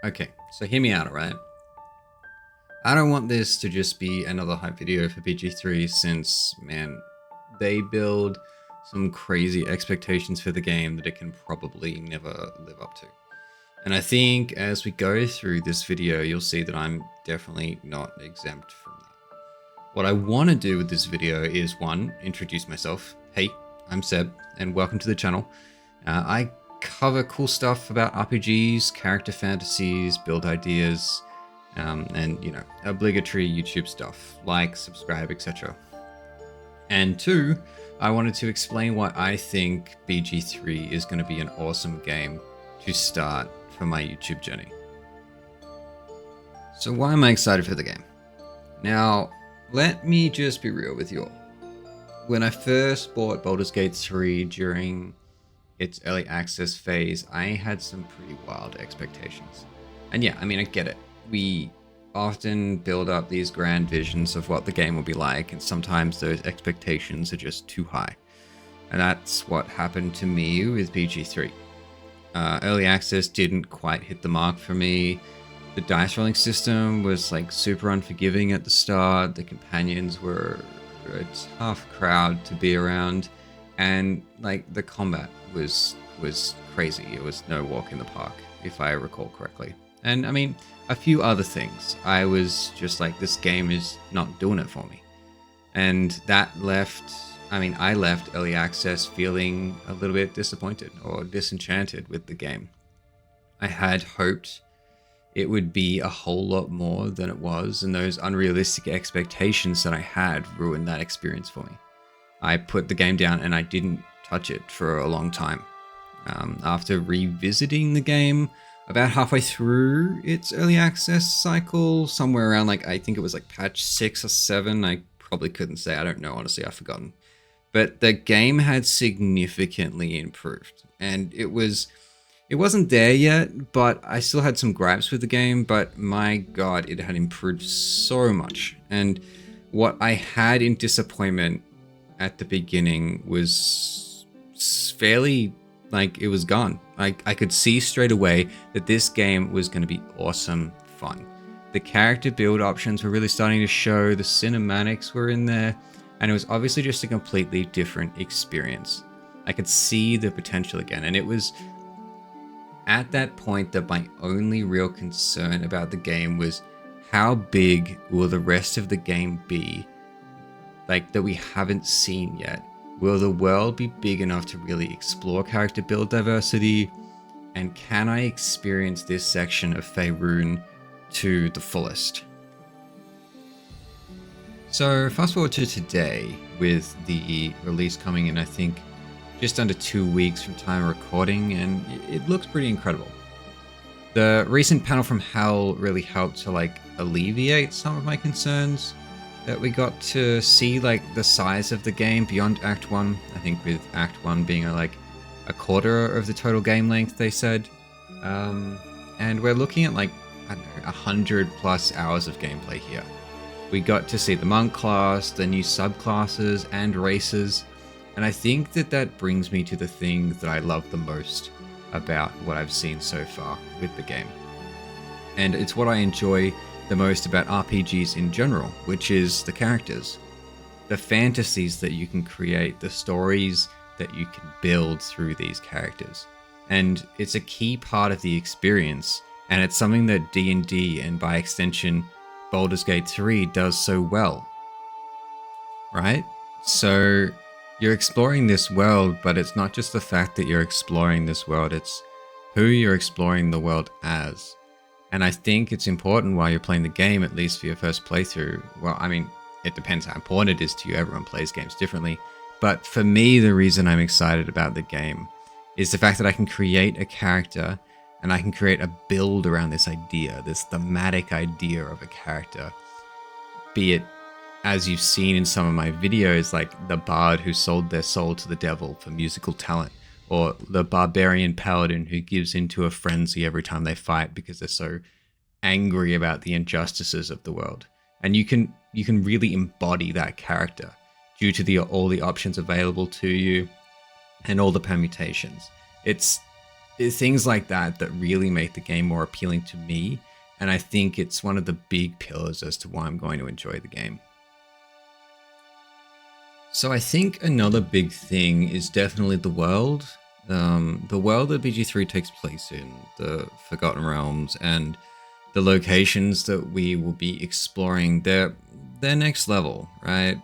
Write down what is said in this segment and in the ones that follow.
Okay, so hear me out, alright? I don't want this to just be another hype video for BG3 since, man, they build some crazy expectations for the game that it can probably never live up to. And I think as we go through this video, you'll see that I'm definitely not exempt from that. What I want to do with this video is, one, introduce myself. Hey, I'm Seb, and welcome to the channel. I cover cool stuff about RPGs, character fantasies, build ideas, and, you know, obligatory YouTube stuff, like, subscribe, etc. And two, I wanted to explain why I think BG3 is going to be an awesome game to start for my YouTube journey. So why am I excited for the game? Now, let me just be real with you all. When I first bought Baldur's Gate 3 during its early access phase, I had some pretty wild expectations. And yeah, I mean, I get it. We often build up these grand visions of what the game will be like, and sometimes those expectations are just too high. And that's what happened to me with BG3. Early access didn't quite hit the mark for me. The dice rolling system was like super unforgiving at the start. The companions were a tough crowd to be around, and like the combat was crazy. It was no walk in the park, if I recall correctly. And I mean, a few other things. I was just like, this game is not doing it for me. And that left, I left early access feeling a little bit disappointed or disenchanted with the game. I had hoped it would be a whole lot more than it was, and those unrealistic expectations that I had ruined that experience for me. I put the game down and I didn't touch it for a long time. After revisiting the game about halfway through its early access cycle, somewhere around like, I think it was like patch 6 or 7, I probably couldn't say, I don't know, honestly, I've forgotten. But the game had significantly improved, and it wasn't there yet, but I still had some gripes with the game, but my god, it had improved so much. And what I had in disappointment at the beginning was fairly, like, it was gone. I could see straight away that this game was going to be awesome fun. The character build options were really starting to show, the cinematics were in there, and it was obviously just a completely different experience. I could see the potential again, and it was at that point that my only real concern about the game was, how big will the rest of the game be, like, that we haven't seen yet? Will the world be big enough to really explore character build diversity? And can I experience this section of Faerun to the fullest? So fast forward to today, with the release coming in, I think, just under 2 weeks from time of recording, and it looks pretty incredible. The recent panel from Hell really helped to like alleviate some of my concerns, that we got to see like the size of the game beyond Act 1. I think with Act 1 being like a quarter of the total game length, they said. And we're looking at like, I don't know, 100+ hours of gameplay here. We got to see the monk class, the new subclasses and races, and I think that brings me to the thing that I love the most about what I've seen so far with the game. And it's what I enjoy the most about RPGs in general, which is the characters. The fantasies that you can create, the stories that you can build through these characters. And it's a key part of the experience, and it's something that D&D, and by extension Baldur's Gate 3, does so well. Right? So you're exploring this world, but it's not just the fact that you're exploring this world, it's who you're exploring the world as. And I think it's important while you're playing the game, at least for your first playthrough. Well, I mean, it depends how important it is to you. Everyone plays games differently. But for me, the reason I'm excited about the game is the fact that I can create a character and I can create a build around this idea, this thematic idea of a character. Be it, as you've seen in some of my videos, like the bard who sold their soul to the devil for musical talent, or the barbarian paladin who gives into a frenzy every time they fight because they're so angry about the injustices of the world. And you can really embody that character due to all the options available to you and all the permutations. It's things like that that really make the game more appealing to me. And I think it's one of the big pillars as to why I'm going to enjoy the game. So I think another big thing is definitely the world. The world that BG3 takes place in, the Forgotten Realms, and the locations that we will be exploring, they're next level, right?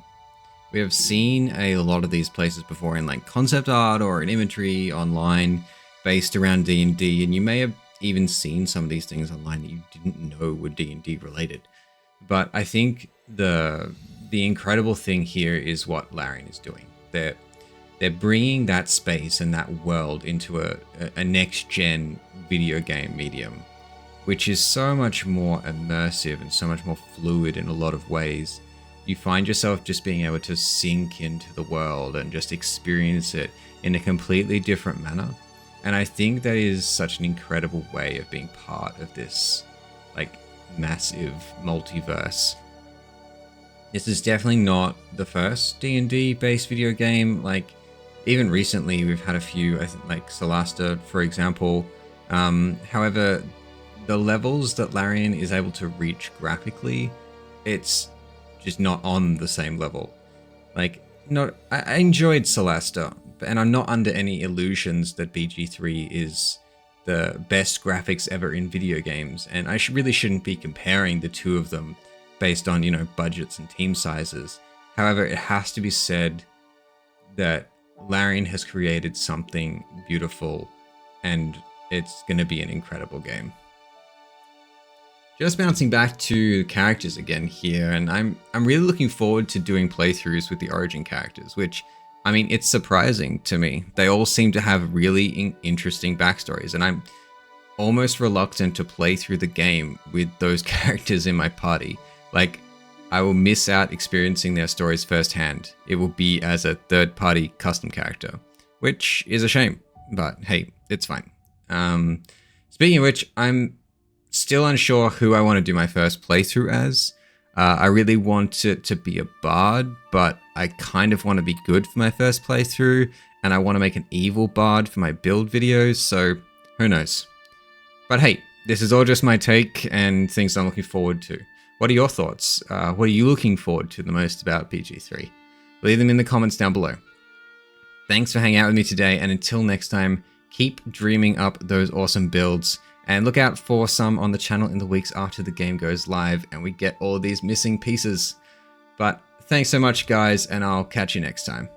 We have seen a lot of these places before in like concept art or in inventory online based around D&D, and you may have even seen some of these things online that you didn't know were D&D related. But I think the incredible thing here is what Larian is doing. They're bringing that space and that world into a next-gen video game medium, which is so much more immersive and so much more fluid in a lot of ways. You find yourself just being able to sink into the world and just experience it in a completely different manner. And I think that is such an incredible way of being part of this, like, massive multiverse. This is definitely not the first D&D based video game. Like, even recently we've had a few, I think, like Solasta, for example. However, the levels that Larian is able to reach graphically, it's just not on the same level. Like, I enjoyed Solasta, and I'm not under any illusions that BG3 is the best graphics ever in video games, and I really shouldn't be comparing the two of them based on, you know, budgets and team sizes. However, it has to be said that Larian has created something beautiful, and it's going to be an incredible game. Just bouncing back to characters again here, and I'm really looking forward to doing playthroughs with the origin characters, which, I mean, it's surprising to me. They all seem to have really interesting backstories, and I'm almost reluctant to play through the game with those characters in my party. Like, I will miss out experiencing their stories firsthand. It will be as a third-party custom character, which is a shame, but hey, it's fine. Speaking of which, I'm still unsure who I want to do my first playthrough as. I really want it to be a bard, but I kind of want to be good for my first playthrough, and I want to make an evil bard for my build videos, so who knows. But hey, this is all just my take and things I'm looking forward to. What are your thoughts? What are you looking forward to the most about BG3? Leave them in the comments down below. Thanks for hanging out with me today, and until next time, keep dreaming up those awesome builds, and look out for some on the channel in the weeks after the game goes live and we get all these missing pieces. But thanks so much, guys, and I'll catch you next time.